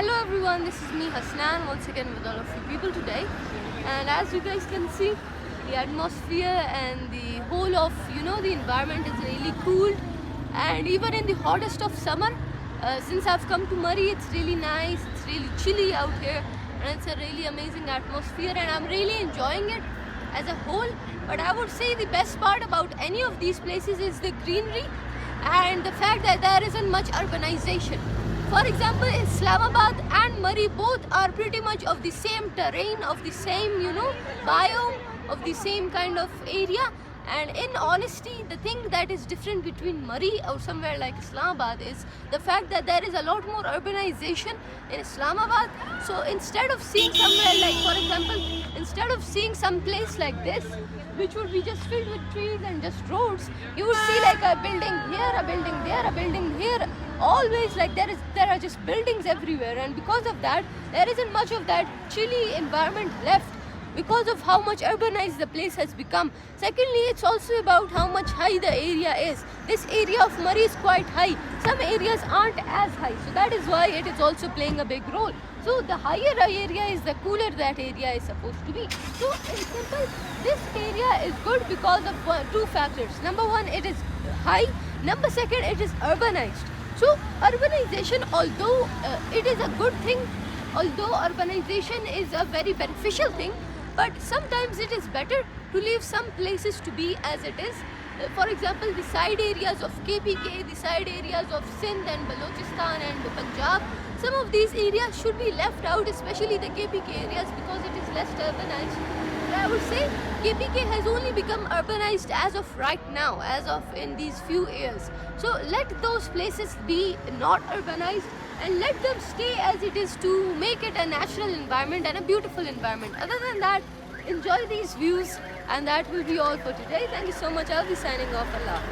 Hello everyone, this is me Hasnan once again with all of you people today, and as you guys can see, the atmosphere and the whole of the environment is really cool. And even in the hottest of summer, since I've come to Murree, it's really nice, it's really chilly out here, and it's a really amazing atmosphere, and I'm really enjoying it as a whole. But I would say the best part about any of these places is the greenery and the fact that there isn't much urbanization. For example, Islamabad and Murree both are pretty much of the same terrain, of the same, biome, of the same kind of area. And in honesty, the thing that is different between Murree or somewhere like Islamabad is the fact that there is a lot more urbanization in Islamabad. So instead of seeing somewhere like, for example, instead of seeing some place like this, which would be just filled with trees and just roads, you would see like a building here, a building there, a building here. Always like there are just buildings everywhere, and because of that, there isn't much of that chilly environment left, because of how much urbanized the place has become. Secondly, it's also about how much high the area is. This area of Murree is quite high. Some areas aren't as high, so that is why it is also playing a big role. So the higher a area is, the cooler that area is supposed to be. So in simple, this area is good because of two factors. Number one, it is high. Number second, it is urbanized. So urbanization, although it is a good thing, although urbanization is a very beneficial thing, but sometimes it is better to leave some places to be as it is. For example, the side areas of KPK, the side areas of Sindh and Balochistan and Punjab, some of these areas should be left out, especially the KPK areas, because it is less urbanized. But I would say KPK has only become urbanized as of right now, as of in these few years. So let those places be not urbanized, and let them stay as it is to make it a natural environment and a beautiful environment. Other than that, enjoy these views, and that will be all for today. Thank you so much. I'll be signing off. Allah.